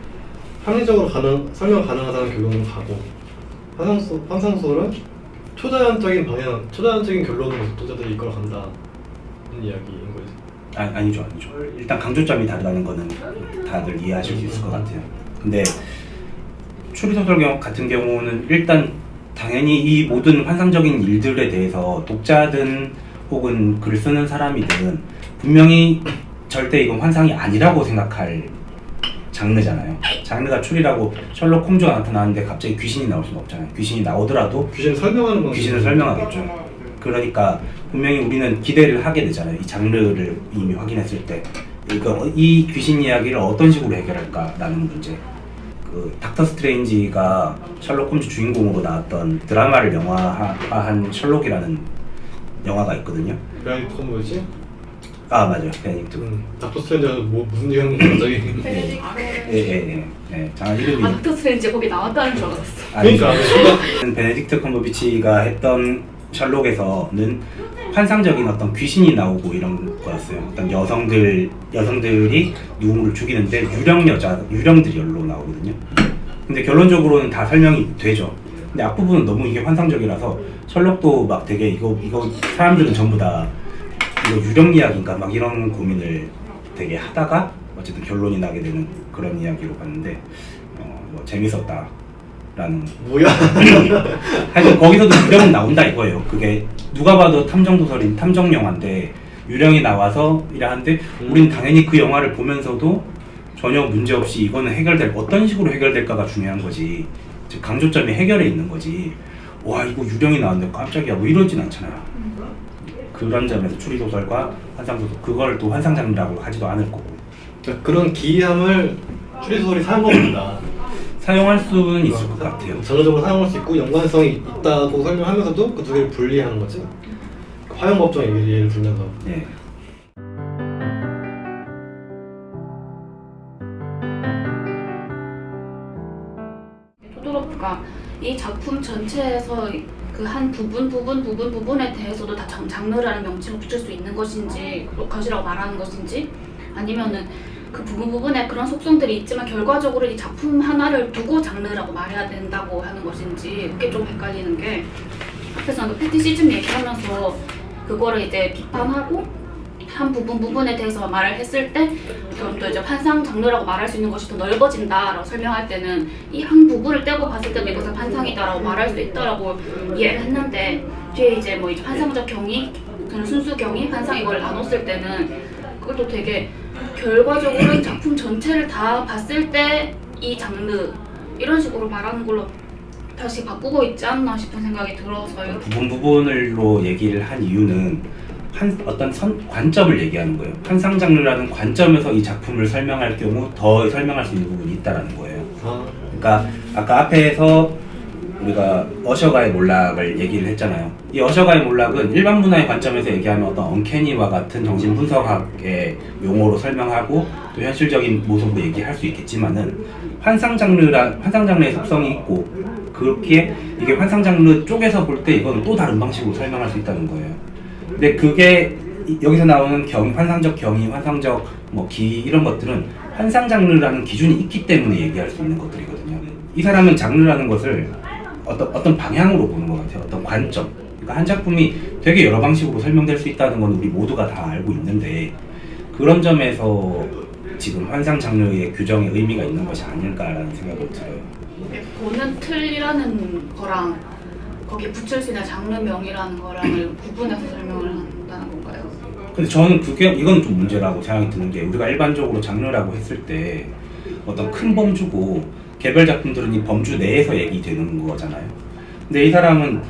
합리적으로 설명 가능하다는 결론으로 가고 환상소설은 초자연적인 결론으로 독자들이 이끌어 간다는 이야기인 거지. 아니죠. 일단 강조점이 다르다는 거는 다들 이해하실 수 있을 것 같아요. 근데 추리소설 같은 경우는 일단 당연히 이 모든 환상적인 일들에 대해서 독자든 혹은 글을 쓰는 사람이든 분명히 절대 이건 환상이 아니라고 생각할 장르잖아요. 장르가 추리라고 셜록 홈즈가 나타나는데 갑자기 귀신이 나올 수는 없잖아요. 귀신이 나오더라도 귀신을 설명하는 건 귀신을 설명하겠죠. 그러니까 분명히 우리는 기대를 하게 되잖아요. 이 장르를 이미 확인했을 때 이 귀신 이야기를 어떤 식으로 해결할까라는 문제. 그 닥터 스트레인지가 셜록 홈즈 주인공으로 나왔던 드라마를 영화화한 셜록이라는 영화가 있거든요. 베네딕트 컴버배치? 아 맞아요, 베네딕트. 닥터 스트레인지가 무슨 내용인지 갑자기. 예. 자 이름이. 닥터 스트레인지 거기 나왔다는 줄 알았어. 그러니까 베네딕트 컴버비치가 했던 셜록에서는 환상적인 어떤 귀신이 나오고 이런 거였어요. 어떤 여성들이 누구를 죽이는데 유령들이 연로 나오거든요. 근데 결론적으로는 다 설명이 되죠. 근데 앞부분은 너무 이게 환상적이라서 셜록도 막 되게 이거 사람들은 전부 다 이거 유령 이야기인가 막 이런 고민을 되게 하다가 어쨌든 결론이 나게 되는 그런 이야기로 봤는데 뭐 재밌었다라는. 뭐야? 하여튼 거기서도 유령은 나온다 이거예요. 그게 누가 봐도 탐정소설인 탐정 영화인데 유령이 나와서 이러는데 우리는 당연히 그 영화를 보면서도 전혀 문제없이 이거는 어떤 식으로 해결될까가 중요한 거지. 즉 강조점이 해결에 있는 거지. 와 이거 유령이 나왔는데 깜짝이야 뭐 이러진 않잖아요. 그런 점에서 추리소설과 환상소설, 그걸 또 환상장르라고 하지도 않을 거고. 그런 기이함을 추리소설이 사용하고 있다. 사용할 수는 있을 것 같아요. 장르적으로 사용할 수 있고 연관성이 있다고 설명하면서도 그 두 개를 분리하는 거지. 화형법정 예를 들면서. 네. 토도로프가 이 작품 전체에서 그 한 부분에 대해서도 다 장르라는 명칭을 붙일 수 있는 것인지, 로카시라고 말하는 것인지, 아니면은 그 부분에 그런 속성들이 있지만 결과적으로 이 작품 하나를 두고 장르라고 말해야 된다고 하는 것인지 그게 좀 헷갈리는 게 앞에서 그 패티시즘 얘기하면서 그거를 이제 비판하고 한 부분에 대해서 말을 했을 때 그럼 또 이제 환상 장르라고 말할 수 있는 것이 더 넓어진다라고 설명할 때는 이 한 부분을 떼고 봤을 때는 이것은 환상이다라고 말할 수 있다라고 이해를 했는데 뒤에 이제 뭐 이제 환상적 경이 그냥 순수 경이 환상 이걸 나눴을 때는 그것도 되게 결과적으로 이 작품 전체를 다 봤을 때 이 장르 이런 식으로 말하는 걸로 다시 바꾸고 있지 않나 싶은 생각이 들어서요. 부분으로 얘기를 한 이유는 어떤 관점을 얘기하는 거예요. 환상 장르라는 관점에서 이 작품을 설명할 경우 더 설명할 수 있는 부분이 있다라는 거예요. 그러니까 아까 앞에서 우리가 어셔가의 몰락을 얘기를 했잖아요. 이 어셔가의 몰락은 일반 문화의 관점에서 얘기하면 어떤 언캐니와 같은 정신 분석학의 용어로 설명하고 또 현실적인 모습으로 얘기할 수 있겠지만은 환상 장르의 속성이 있고 그렇기에 이게 환상 장르 쪽에서 볼 때 이거는 또 다른 방식으로 설명할 수 있다는 거예요. 근데 그게 여기서 나오는 환상적 경이, 환상적 뭐 기 이런 것들은 환상 장르라는 기준이 있기 때문에 얘기할 수 있는 것들이거든요. 이 사람은 장르라는 것을 어떤 방향으로 보는 것 같아요. 어떤 관점. 그러니까 한 작품이 되게 여러 방식으로 설명될 수 있다는 건 우리 모두가 다 알고 있는데 그런 점에서 지금 환상 장르의 규정에 의미가 있는 것이 아닐까라는 생각이 들어요. 보는 틀이라는 거랑 거기에 붙일 수 있는 장르명이라는 거랑을 구분해서 설명을 한다는 건가요? 근데 저는 이건 좀 문제라고 생각이 드는 게 우리가 일반적으로 장르라고 했을 때 어떤 큰 범주고 개별 작품들은 이 범주 내에서 얘기되는 거잖아요. 근데 이 사람은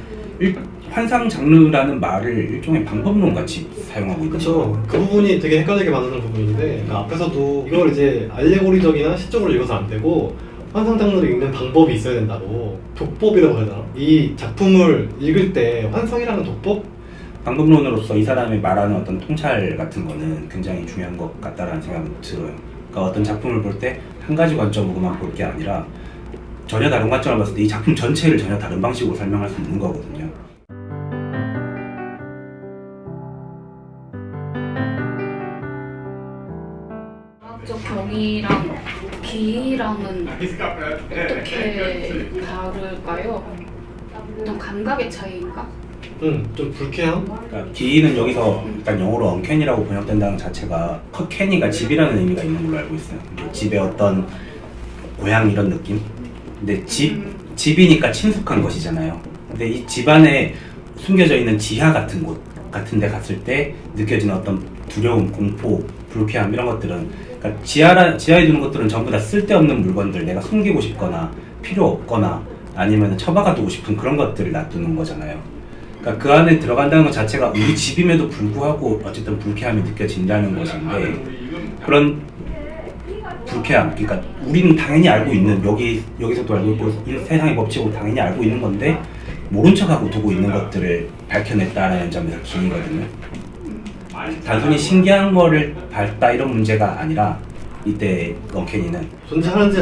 환상 장르라는 말을 일종의 방법론 같이 사용하고 있는 그쵸. 거예요. 그 부분이 되게 헷갈리게 만드는 부분인데 그러니까 앞에서도 이걸 이제 알레고리적이나 시적으로 읽어서 안 되고 환상 장르를 읽는 방법이 있어야 된다고 독법이라고 해야 되나? 이 작품을 읽을 때 환상이라는 독법? 방법론으로서 이 사람이 말하는 어떤 통찰 같은 거는 굉장히 중요한 것 같다라는 생각이 들어요. 그러니까 어떤 작품을 볼 때 한 가지 관점으로만 볼 게 아니라 전혀 다른 관점을 봤을 때 이 작품 전체를 전혀 다른 방식으로 설명할 수 있는 거거든요. 과학적 경이랑 기랑은 어떻게 다를까요? 어떤 감각의 차이인가? 좀 불쾌함? 그러니까 기는 여기서 일단 영어로 언캐니라고 번역된다는 자체가 커캐니가 집이라는 의미가 있는 걸로 알고 있어요. 집의 어떤 고향 이런 느낌? 근데 집이니까 친숙한 것이잖아요. 근데 이 집 안에 숨겨져 있는 지하 같은 곳 같은 데 갔을 때 느껴지는 어떤 두려움, 공포, 불쾌함 이런 것들은 그러니까 지하에 두는 것들은 전부 다 쓸데없는 물건들, 내가 숨기고 싶거나 필요 없거나 아니면 처박아 두고 싶은 그런 것들을 놔두는 거잖아요. 그러니까 그 안에 들어간다는 것 자체가 우리 집임에도 불구하고 어쨌든 불쾌함이 느껴진다는 것인데 그런 불쾌함, 그러니까 우리는 당연히 알고 있는 여기서도 알고 있고 이 세상의 법칙으로 당연히 알고 있는 건데 모른 척하고 두고 있는 것들을 밝혀냈다라는 점에서 기이거든요. 단순히 신기한 거를 봤다 이런 문제가 아니라 이때 언캐니는 존재하는지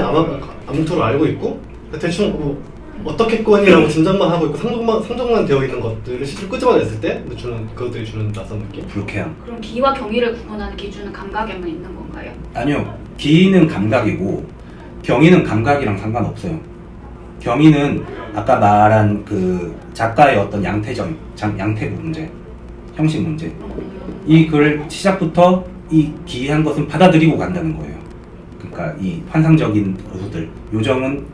아무토록 알고 있고 대충 뭐 어떻겠거니라고 짐작만 하고 있고 상정만 되어 있는 것들을 실제로 끄집어냈을 때 그것들이 주는 낯선 느낌? 불쾌함. 그럼 기와 경이를 구분하는 기준은 감각에만 있는 건가요? 아니요. 기는 감각이고 경이는 감각이랑 상관없어요. 경이는 아까 말한 그 작가의 어떤 양태부 문제, 형식 문제. 이 글 시작부터 이 기이한 것은 받아들이고 간다는 거예요. 그러니까 이 환상적인 요소들,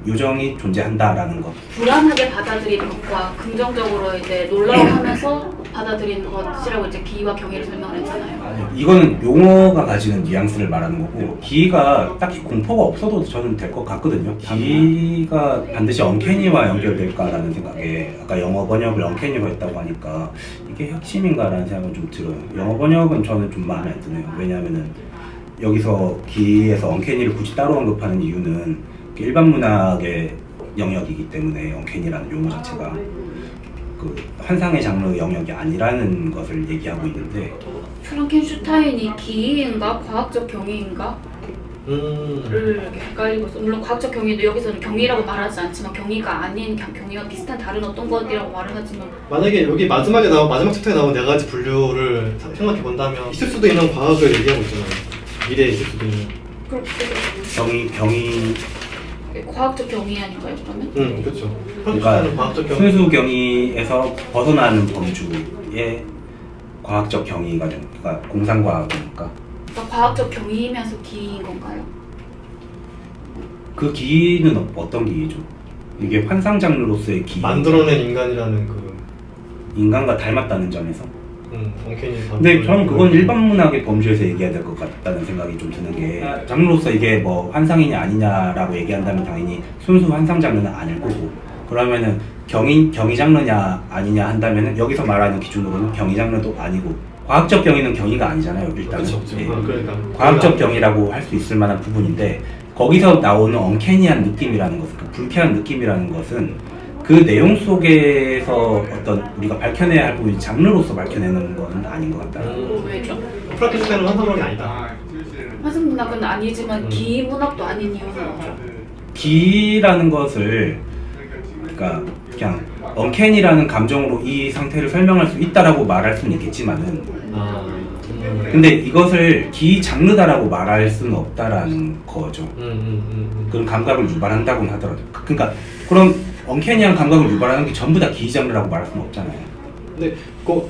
요정이 존재한다라는 것. 불안하게 받아들이는 것과 긍정적으로 이제 놀라워하면서 받아들이는 것이라고 이제 기와 경이를 설명을 했잖아요. 아니요, 이거는 용어가 가지는 뉘앙스를 말하는 거고 기가 딱히 공포가 없어도 저는 될 것 같거든요. 기가 반드시 언캐니와 연결될까라는 생각에 아까 영어 번역을 언캐니로 했다고 하니까 이게 핵심인가라는 생각은 좀 들어요. 영어 번역은 저는 좀 마음에 안 드네요. 왜냐하면은 여기서 기에서 언캐니를 굳이 따로 언급하는 이유는 일반 문학의 영역이기 때문에 언캐니라는 용어 자체가 그 환상의 장르 영역이 아니라는 것을 얘기하고 있는데 프랑켄슈타인이 기인가 과학적 경이인가? 를 이렇게 헷갈리고 있어. 물론 과학적 경이도 여기서는 경이라고 말하지 않지만 경이가 아닌 경이와 비슷한 다른 어떤 것이라고 말을 하지만 만약에 여기 마지막 챕터에 나온 네 가지 분류를 생각해 본다면 있을 수도 있는 과학을 얘기하고 있잖아요. 미래에 있을 수도 있는 그렇게 경이 과학적 경위 아닌가요 그러면? 그렇죠. 그러니까 프랑스는 과학적 경위. 순수 경위에서 벗어나는 범주의 과학적 경위가 되는, 그러니까 공상과학이니까 그러니까 과학적 경위이면서 기인 건가요? 그 기는 어떤 기죠? 이게 환상 장르로서의 기, 만들어낸 인간이라는 그 인간과 닮았다는 점에서. 언캐니. 근데 저는 그건 일반 문학의 범주에서 얘기해야 될 것 같다는 생각이 좀 드는 게, 장르로서 이게 뭐 환상이냐 아니냐라고 얘기한다면 당연히 순수 환상 장르는 아닐 거고, 그러면은 경이 장르냐 아니냐 한다면은 여기서 말하는 기준으로는 경이 장르도 아니고, 과학적 경이는 경이가 아니잖아요 일단은. 그렇죠. 예. 그러니까 과학적 경이라고 할 수 있을 만한 부분인데, 거기서 나오는 언캐니한 느낌이라는 것은, 그 불쾌한 느낌이라는 것은 그 내용 속에서 어떤 우리가 밝혀내야 할 부분이 장르로서 밝혀내는 건 아닌 것 같다. 왜죠? 프랑켄슈타인은 환상문학이 아니다. 화승문학은 아니지만 기문학도 아닌 이유는 뭐죠? 기라는 것을, 그러니까 그냥 언캐니라는 감정으로 이 상태를 설명할 수 있다라고 말할 수는 있겠지만은, 근데 이것을 기 장르다라고 말할 수는 없다라는 거죠. 그런 감각을 유발한다고는 하더라도, 그러니까 그런 언캐니한 감각을 유발하는 게 전부 다 기 장르라고 말할 수는 없잖아요. 근데 그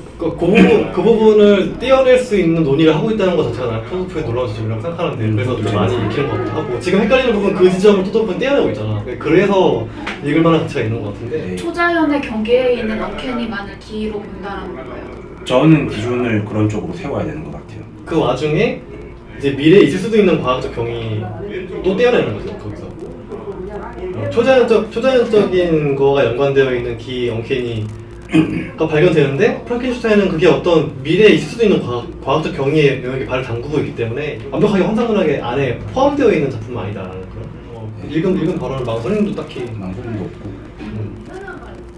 부분을 떼어낼 수 있는 논의를 하고 있다는 것 자체가 나는 토도프의 놀라운 지점이라고 생각하는데, 그래서 좀 많이 읽히는 것 같기도 하고, 지금 헷갈리는 부분 그 지점을 토도프는 떼어내고 있잖아. 그래서 읽을 만한 가치가 있는 것 같은데. 네. 초자연의 경계에 있는 언캐니만을 기로 본다는 건가요? 저는 기준을 그런 쪽으로 세워야 되는 것 같아요. 그 와중에 이제 미래에 있을 수도 있는 과학적 경이 또 떼어내는 거죠, 거기서. 초자연적인 거가 연관되어 있는 기 언캐니가 발견되는데, 프랑켄슈타인은 그게 어떤 미래에 있을 수도 있는 과학적 경이의 영역에 발을 담그고 있기 때문에 완벽하게 환상문학의 안에 포함되어 있는 작품은 아니다라는 그런 읽은 발언을 망설임도 딱히. 망설임도 없고,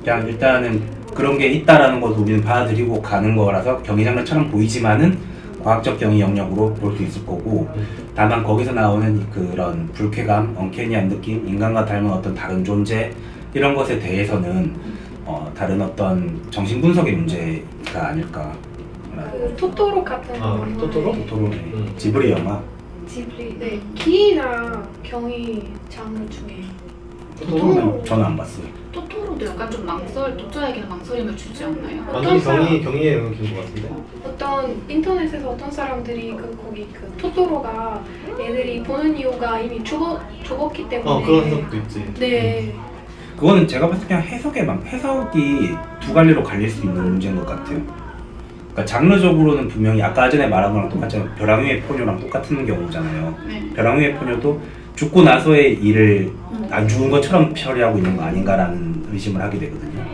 그냥 일단은 그런 게 있다라는 것을 우리는 받아들이고 가는 거라서 경이 장르처럼 보이지만은 과학적 경이 영역으로 볼 수 있을 거고, 다만 거기서 나오는 그런 불쾌감, 언캐니한 느낌, 인간과 닮은 어떤 다른 존재, 이런 것에 대해서는 다른 어떤 정신 분석의 문제가 아닐까. 그 토토로 같은 거. 토토로? 토토로, 지브리 영화. 지브리. 네. 기나 경이 장르 중에. 토토로는 저는 안 봤어요. 토토로도 약간 좀 독자에게는 망설임을 주지 않나요? 완전히 경이의 영역인 것 같은데. 어떤 인터넷에서 어떤 사람들이 거기 토토로가 애들이 보는 이유가 이미 죽었기 때문에. 그런 해석도 있지. 네. 그거는 제가 봤을 때 그냥 해석이 두 갈래로 갈릴 수 있는 문제인 것 같아요. 그러니까 장르적으로는 분명히 아까 전에 말한 거랑 똑같잖아요. 벼랑 위의 포뇨랑 똑같은 경우잖아요. 네. 벼랑 위의 포뇨도 죽고 나서의 일을 안 죽은 것처럼 처리하고 있는 거 아닌가라는 의심을 하게 되거든요.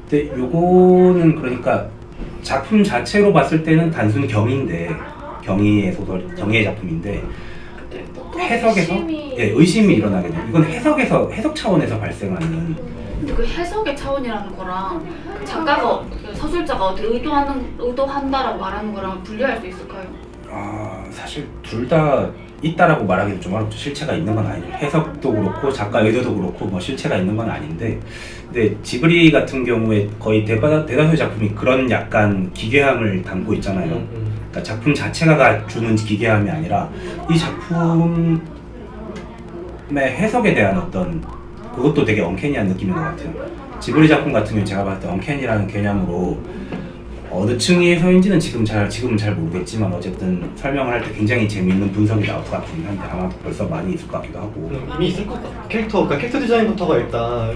근데 요거는 그러니까 작품 자체로 봤을 때는 단순 경이의 작품인데, 해석에서 의심이 일어나게 돼요. 이건 해석 차원에서 발생하는. 근데 그 해석의 차원이라는 거랑 작가가 서술자가 어떻게 의도한다라고 말하는 거랑 분리할 수 있을까요? 사실 둘 다 있다라고 말하기도 좀 어렵죠. 실체가 있는 건 아니죠. 해석도 그렇고 작가 의도도 그렇고 뭐 실체가 있는 건 아닌데, 근데 지브리 같은 경우에 거의 대다수의 작품이 그런 약간 기괴함을 담고 있잖아요. 그러니까 작품 자체가 주는 기괴함이 아니라 이 작품의 해석에 대한 어떤, 그것도 되게 언캐니한 느낌인 것 같아요. 지브리 작품 같은 경우는 제가 봤을 때 언캐니라는 개념으로 어느 층에서인지는 지금은 잘 모르겠지만, 어쨌든 설명을 할 때 굉장히 재미있는 분석이 나올 것 같긴 한데, 아마 벌써 많이 있을 것 같기도 하고. 이미 있을 것 같아. 캐릭터 디자인부터가 일단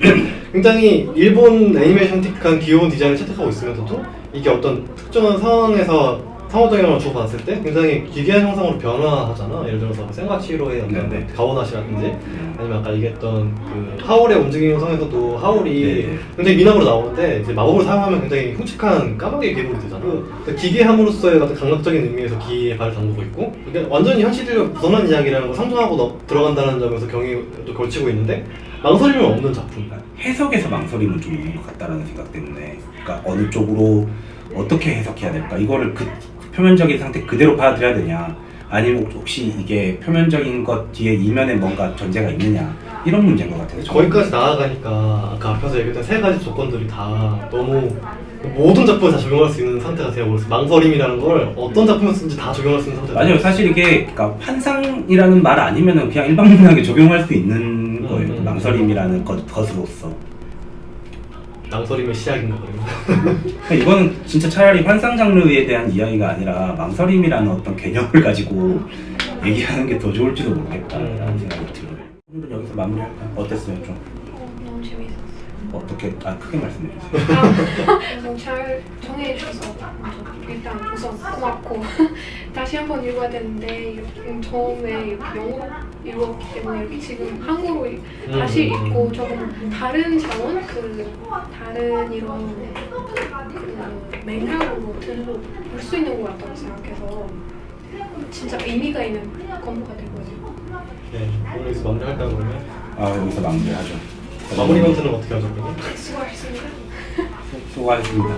굉장히 일본 애니메이션틱한 귀여운 디자인을 채택하고 있으면서도 이게 어떤 특정한 상황에서 상호작용을 주고받았을 때 굉장히 기괴한 형상으로 변화하잖아. 예를 들어서 센과치히로의 어떤 가오나시라든지, 아니면 아까 얘기했던 그 하울의 움직임 형상에서도 하울이 굉장히 미남으로 나오는데 이제 마법을 사용하면 굉장히 흉측한 까마귀 괴물이 되잖아. 그 기괴함으로써의 어떤 감각적인 의미에서 기에 발을 담그고 있고, 이게 완전히 현실을 벗어난 이야기라는 걸 상정하고 들어간다는 점에서 경의도 걸치고 있는데, 망설임은 없는 작품. 해석에서 망설임은 좀 있는 것 같다라는 생각 때문에, 그러니까 어느 쪽으로 어떻게 해석해야 될까? 이거를 그 표면적인 상태 그대로 받아들여야 되냐, 아니면 혹시 이게 표면적인 것 뒤에 이면에 뭔가 전제가 있느냐, 이런 문제인 것 같아요. 거기까지 나아가니까 아까 앞에서 얘기했던 세 가지 조건들이 다 너무 모든 작품에 다 적용할 수 있는 상태가 되어버렸어요. 망설임이라는 걸 어떤 작품에 쓰든지 다 적용할 수 있는 상태가 맞아요. 사실 이게 그러니까 환상이라는 말 아니면은 그냥 일반문학에 적용할 수 있는 거예요. 망설임이라는 것으로서. 망설임의 시작인 거거든요. 그러니까 이거는 진짜 차라리 환상 장르에 대한 이야기가 아니라 망설임이라는 어떤 개념을 가지고 얘기하는 게 더 좋을지도 모르겠다라는 생각이 들어요. 오늘은 여기서 마무리할까요? 어땠어요? 좀 너무 재밌었어요. 어떻게 크게 말씀해 주세요. 너무 잘 정해주셔서 일단 우선 고맙고 다시 한번 읽어야 되는데 이렇게 처음에 이렇게 영어로 읽었기 때문에 이렇게 지금 한국어로 다시 읽고 조금 다른 차원 다른 이런 맥락으로 볼 수 있는 것 같다고 생각해서 진짜 의미가 있는 공부가 될 거예요. 네, 오늘 여기서 마무리할까요 그러면? 여기서 마무리하죠. 마무리 멘트는 어떻게 하죠 그러면? 수고하셨습니다. 수고하셨습니다.